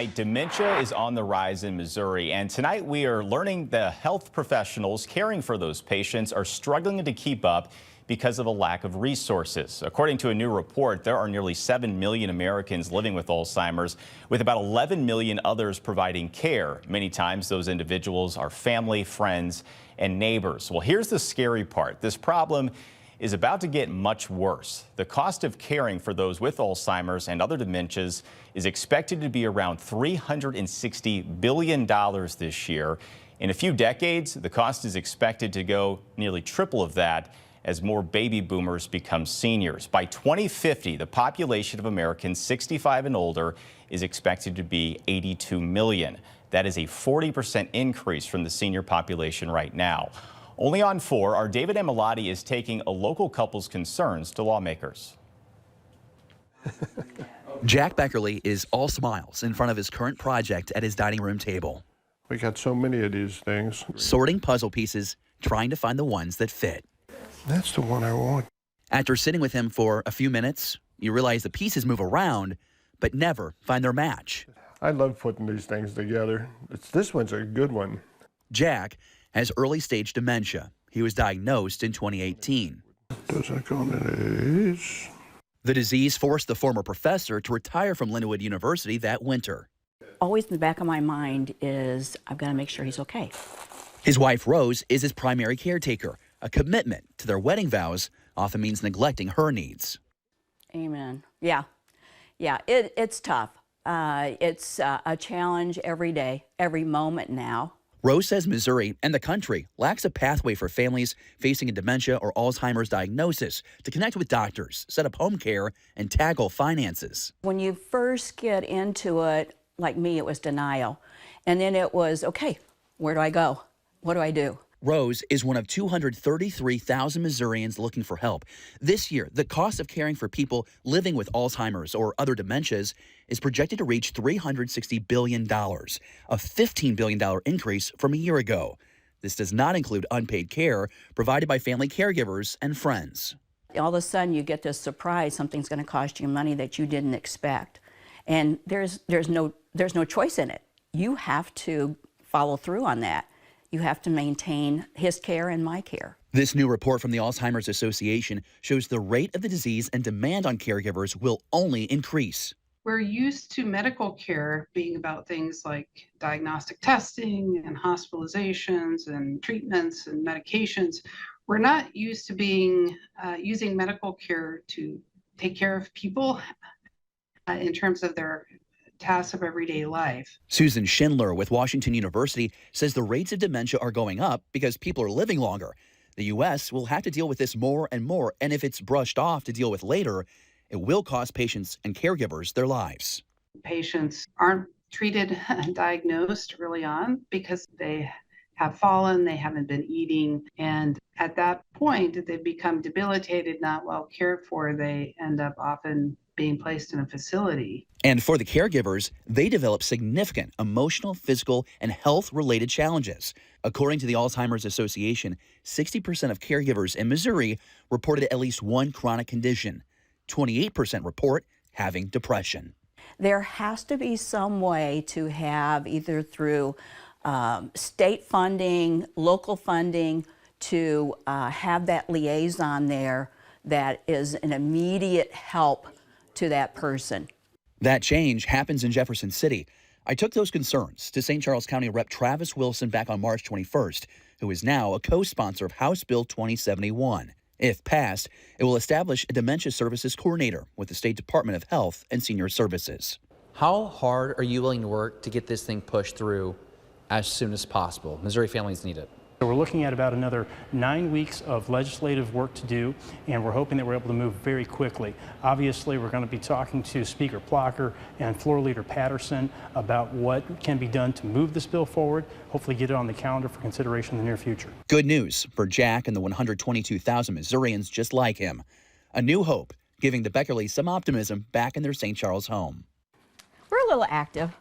Dementia is on the rise in Missouri, and tonight we are learning the health professionals caring for those patients are struggling to keep up because of a lack of resources. According to a new report, there are nearly 7 million Americans living with Alzheimer's, with about 11 million others providing care. Many times those individuals are family, friends, and neighbors. Well, here's the scary part. This problem is about to get much worse. The cost of caring for those with Alzheimer's and other dementias is expected to be around $360 billion this year. In a few decades, the cost is expected to go nearly triple of that as more baby boomers become seniors. By 2050, the population of Americans 65 and older is expected to be 82 million. That is a 40% increase from the senior population right now. Only on 4, our David Emilati is taking a local couple's concerns to lawmakers. Jack Beckerly is all smiles in front of his current project at his dining room table. We got so many of these things. Sorting puzzle pieces, trying to find the ones that fit. That's the one I want. After sitting with him for a few minutes, you realize the pieces move around, but never find their match. I love putting these things together. This one's a good one. Jack has early-stage dementia. He was diagnosed in 2018. Doesn't come in age. The disease forced the former professor to retire from Lindenwood University that winter. Always in the back of my mind is, I've got to make sure he's okay. His wife, Rose, is his primary caretaker. A commitment to their wedding vows often means neglecting her needs. Amen. Yeah, it's tough. It's a challenge every day, every moment now. Rose says Missouri and the country lacks a pathway for families facing a dementia or Alzheimer's diagnosis to connect with doctors, set up home care, and tackle finances. When you first get into it, like me, it was denial. And then it was, okay, where do I go? What do I do? Rose is one of 233,000 Missourians looking for help. This year, the cost of caring for people living with Alzheimer's or other dementias is projected to reach $360 billion, a $15 billion increase from a year ago. This does not include unpaid care provided by family caregivers and friends. All of a sudden, you get this surprise, something's going to cost you money that you didn't expect. And there's no choice in it. You have to follow through on that. You have to maintain his care and my care. This new report from the Alzheimer's Association shows the rate of the disease and demand on caregivers will only increase. We're used to medical care being about things like diagnostic testing and hospitalizations and treatments and medications. We're not used to using medical care to take care of people in terms of their tasks of everyday life. Susan Schindler with Washington University says the rates of dementia are going up because people are living longer. The U.S. will have to deal with this more and more, and if it's brushed off to deal with later, it will cost patients and caregivers their lives. Patients aren't treated and diagnosed early on because they have fallen, they haven't been eating, and at that point, they become debilitated, not well cared for. They end up often being placed in a facility. And for the caregivers, they develop significant emotional, physical, and health-related challenges. According to the Alzheimer's Association, 60% of caregivers in Missouri reported at least one chronic condition. 28% report having depression. There has to be some way to have, either through state funding, local funding, to have that liaison there that is an immediate help to that person. That change happens in Jefferson City. I took those concerns to St. Charles County Rep. Travis Wilson back on March 21st, who is now a co-sponsor of House Bill 2071. If passed, it will establish a dementia services coordinator with the State Department of Health and Senior Services. How hard are you willing to work to get this thing pushed through as soon as possible? Missouri families need it. So we're looking at about another 9 weeks of legislative work to do, and we're hoping that we're able to move very quickly. Obviously, we're going to be talking to Speaker Plocker and Floor Leader Patterson about what can be done to move this bill forward, hopefully get it on the calendar for consideration in the near future. Good news for Jack and the 122,000 Missourians just like him. A new hope, giving the Beckerleys some optimism back in their St. Charles home. We're a little active.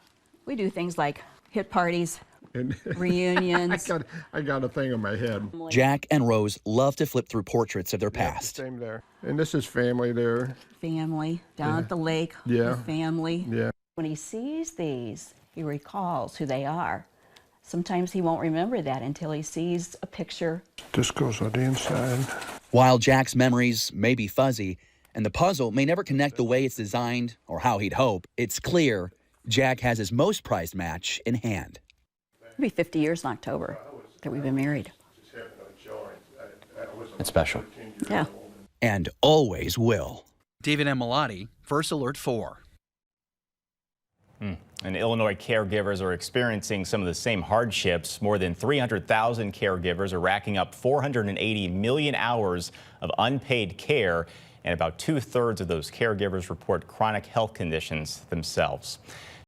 We do things like hit parties, reunions. I got a thing in my head. Jack and Rose love to flip through portraits of their past. Same there. And this is family there. Family, down at the lake Yeah. with family. Yeah. When he sees these, he recalls who they are. Sometimes he won't remember that until he sees a picture. This goes on the inside. While Jack's memories may be fuzzy and the puzzle may never connect the way it's designed or how he'd hope, it's clear Jack has his most prized match in hand. It'll be 50 years in October that we've been married. It's special. Yeah. And always will. David M. Malati, First Alert 4. And Illinois caregivers are experiencing some of the same hardships. More than 300,000 caregivers are racking up 480 million hours of unpaid care, and about 2/3 of those caregivers report chronic health conditions themselves.